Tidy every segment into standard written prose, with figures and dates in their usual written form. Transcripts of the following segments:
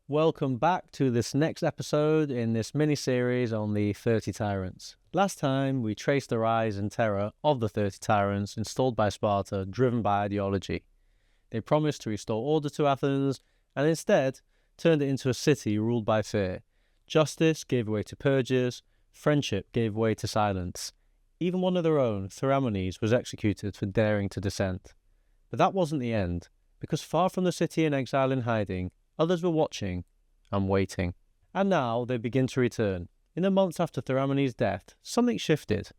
Welcome back to this next episode in this mini-series on the 30 Tyrants. Last time, we traced the rise and terror of the 30 Tyrants installed by Sparta, driven by ideology. They promised to restore order to Athens, and instead turned it into a city ruled by fear. Justice gave way to purges, friendship gave way to silence. Even one of their own, Theramenes, was executed for daring to dissent. But that wasn't the end, because far from the city in exile and hiding, others were watching and waiting. And now they begin to return. In the months after Theramenes' death, something shifted.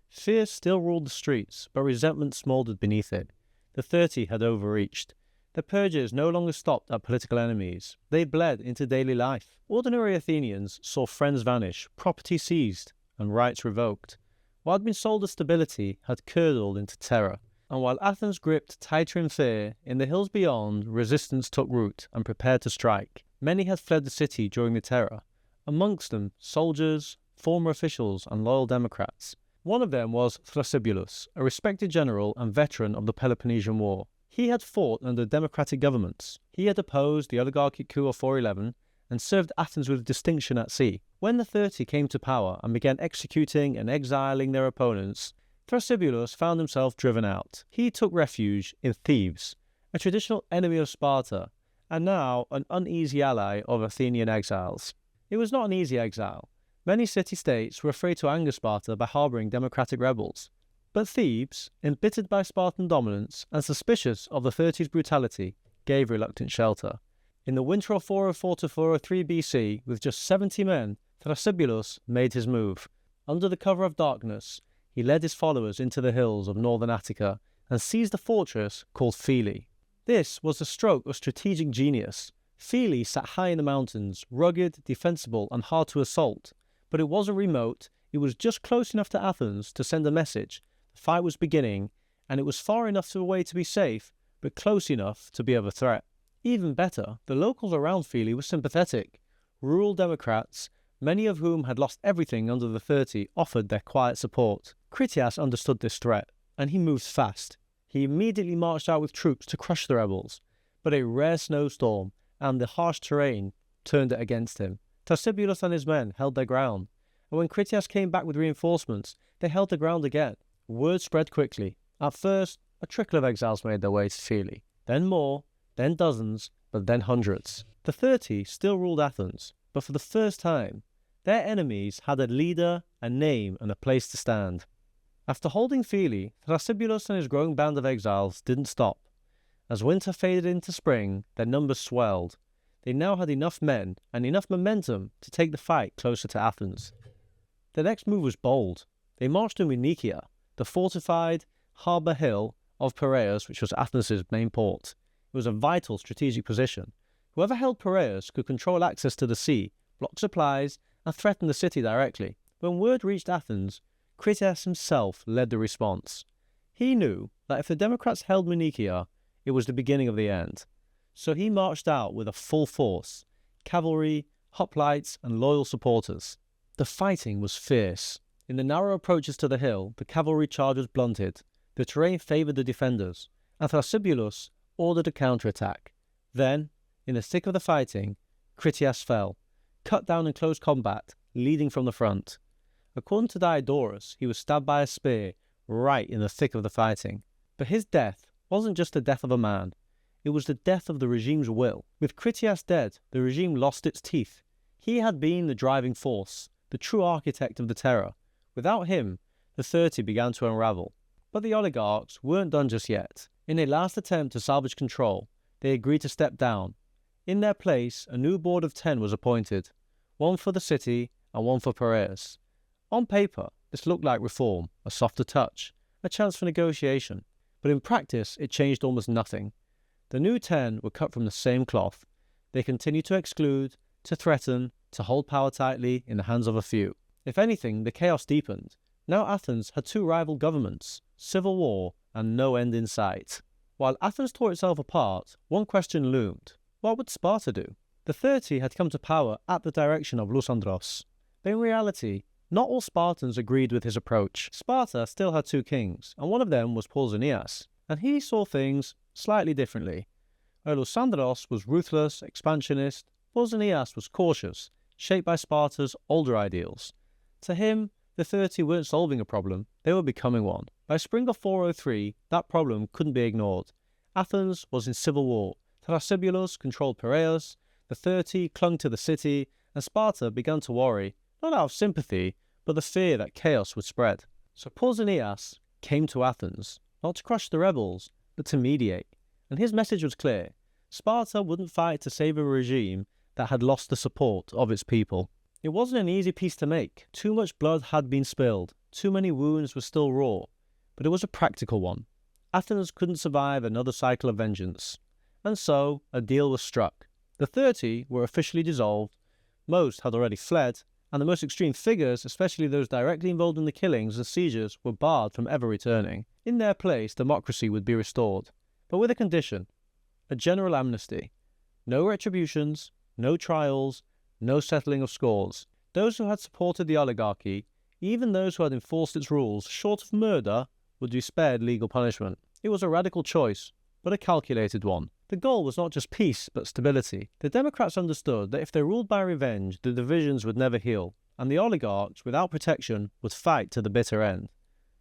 Fear still ruled the streets, but resentment smouldered beneath it. The 30 had overreached. The purges no longer stopped at political enemies. They bled into daily life. Ordinary Athenians saw friends vanish, property seized, and rights revoked. What had been sold as stability had curdled into terror. And while Athens gripped tighter in fear, in the hills beyond, resistance took root and prepared to strike. Many had fled the city during the terror. Amongst them, soldiers, former officials, and loyal Democrats. One of them was Thrasybulus, a respected general and veteran of the Peloponnesian War. He had fought under democratic governments. He had opposed the oligarchic coup of 411 and served Athens with distinction at sea. When the 30 came to power and began executing and exiling their opponents, Thrasybulus found himself driven out. He took refuge in Thebes, a traditional enemy of Sparta, and now an uneasy ally of Athenian exiles. It was not an easy exile. Many city-states were afraid to anger Sparta by harbouring democratic rebels. But Thebes, embittered by Spartan dominance and suspicious of the 30's brutality, gave reluctant shelter. In the winter of 404 to 403 BC, with just 70 men, Thrasybulus made his move. Under the cover of darkness, he led his followers into the hills of northern Attica and seized a fortress called Phyle. This was a stroke of strategic genius. Phyle sat high in the mountains, rugged, defensible, and hard to assault. But it wasn't remote, it was just close enough to Athens to send a message. The fight was beginning, and it was far enough away to be safe, but close enough to be of a threat. Even better, the locals around Phyle were sympathetic. Rural Democrats, many of whom had lost everything under the 30, offered their quiet support. Critias understood this threat, and he moved fast. He immediately marched out with troops to crush the rebels, but a rare snowstorm and the harsh terrain turned it against him. Thrasybulus and his men held their ground, and when Critias came back with reinforcements, they held the ground again. Word spread quickly. At first, a trickle of exiles made their way to Phyle, then more, then dozens, but then hundreds. The 30 still ruled Athens, but for the first time, their enemies had a leader, a name, and a place to stand. After holding Phyle, Thrasybulus and his growing band of exiles didn't stop. As winter faded into spring, their numbers swelled. They now had enough men and enough momentum to take the fight closer to Athens. Their next move was bold. They marched to Munichia, the fortified harbour hill of Piraeus, which was Athens' main port. It was a vital strategic position. Whoever held Piraeus could control access to the sea, block supplies, and threaten the city directly. When word reached Athens, Critias himself led the response. He knew that if the Democrats held Munichia, it was the beginning of the end. So he marched out with a full force, cavalry, hoplites, and loyal supporters. The fighting was fierce. In the narrow approaches to the hill, the cavalry charge was blunted, the terrain favoured the defenders, and Thrasybulus ordered a counterattack. Then, in the thick of the fighting, Critias fell, cut down in close combat, leading from the front. According to Diodorus, he was stabbed by a spear right in the thick of the fighting. But his death wasn't just the death of a man, it was the death of the regime's will. With Critias dead, the regime lost its teeth. He had been the driving force, the true architect of the terror. Without him, the 30 began to unravel. But the oligarchs weren't done just yet. In a last attempt to salvage control, they agreed to step down. In their place, a new board of 10 was appointed, one for the city and one for Piraeus. On paper, this looked like reform, a softer touch, a chance for negotiation. But in practice, it changed almost nothing. The new 10 were cut from the same cloth. They continued to exclude, to threaten, to hold power tightly in the hands of a few. If anything, the chaos deepened. Now Athens had two rival governments, civil war, and no end in sight. While Athens tore itself apart, one question loomed. What would Sparta do? The 30 had come to power at the direction of Lysandros. But in reality, not all Spartans agreed with his approach. Sparta still had two kings, and one of them was Pausanias, and he saw things slightly differently. Lysandros was ruthless, expansionist, Pausanias was cautious, shaped by Sparta's older ideals. To him, the 30 weren't solving a problem, they were becoming one. By spring of 403, that problem couldn't be ignored. Athens was in civil war. Thrasybulus controlled Piraeus, the 30 clung to the city, and Sparta began to worry, not out of sympathy, but the fear that chaos would spread. So Pausanias came to Athens, not to crush the rebels, but to mediate. And his message was clear. Sparta wouldn't fight to save a regime that had lost the support of its people. It wasn't an easy peace to make. Too much blood had been spilled. Too many wounds were still raw. But it was a practical one. Athens couldn't survive another cycle of vengeance. And so, a deal was struck. The 30 were officially dissolved. Most had already fled, and the most extreme figures, especially those directly involved in the killings and seizures, were barred from ever returning. In their place, democracy would be restored, but with a condition: a general amnesty. No retributions, no trials, no settling of scores. Those who had supported the oligarchy, even those who had enforced its rules, short of murder, would be spared legal punishment. It was a radical choice, but a calculated one. The goal was not just peace, but stability. The Democrats understood that if they ruled by revenge, the divisions would never heal, and the oligarchs, without protection, would fight to the bitter end.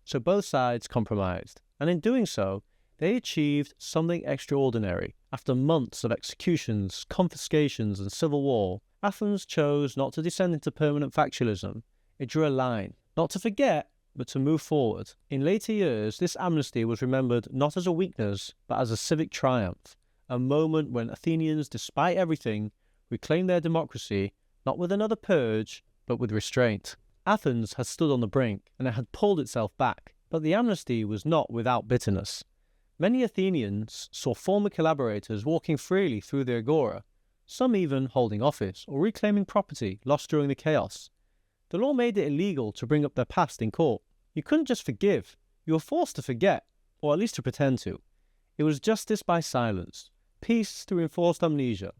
So both sides compromised, and in doing so, they achieved something extraordinary. After months of executions, confiscations, and civil war, Athens chose not to descend into permanent factionalism. It drew a line, not to forget, but to move forward. In later years, this amnesty was remembered not as a weakness, but as a civic triumph, a moment when Athenians, despite everything, reclaimed their democracy, not with another purge, but with restraint. Athens had stood on the brink, and it had pulled itself back, but the amnesty was not without bitterness. Many Athenians saw former collaborators walking freely through the agora, some even holding office or reclaiming property lost during the chaos. The law made it illegal to bring up their past in court. You couldn't just forgive, you were forced to forget, or at least to pretend to. It was justice by silence, peace through enforced amnesia.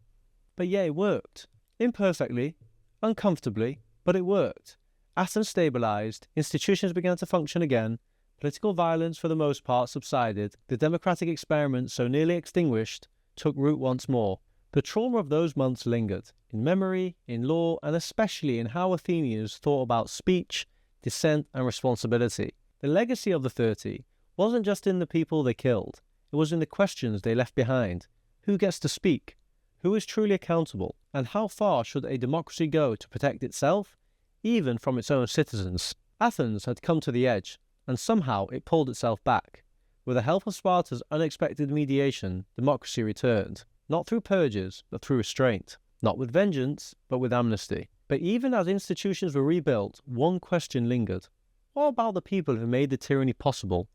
But yeah, it worked. Imperfectly, uncomfortably, but it worked. Athens stabilized, institutions began to function again, political violence for the most part subsided, the democratic experiment so nearly extinguished took root once more. The trauma of those months lingered, in memory, in law, and especially in how Athenians thought about speech, dissent, and responsibility. The legacy of the 30 wasn't just in the people they killed, it was in the questions they left behind. Who gets to speak? Who is truly accountable? And how far should a democracy go to protect itself, even from its own citizens? Athens had come to the edge, and somehow it pulled itself back. With the help of Sparta's unexpected mediation, democracy returned. Not through purges, but through restraint. Not with vengeance, but with amnesty. But even as institutions were rebuilt, one question lingered. What about the people who made the tyranny possible?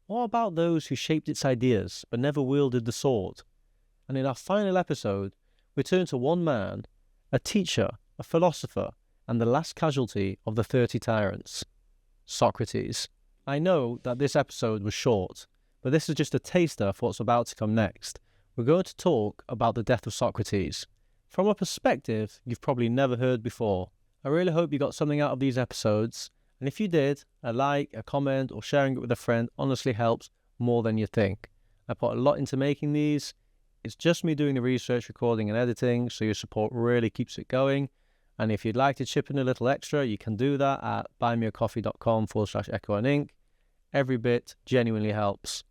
What about those who shaped its ideas, but never wielded the sword? And in our final episode, we turn to one man, a teacher, a philosopher, and the last casualty of the 30 tyrants, Socrates. I know that this episode was short, but this is just a taster for what's about to come next. We're going to talk about the death of Socrates, from a perspective you've probably never heard before. I really hope you got something out of these episodes, and if you did, a like, a comment, or sharing it with a friend honestly helps more than you think. I put a lot into making these. It's just me doing the research, recording, and editing, so your support really keeps it going. And if you'd like to chip in a little extra, you can do that at buymeacoffee.com/Echo and Ink. Every bit genuinely helps.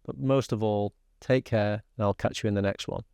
But most of all, take care, and I'll catch you in the next one.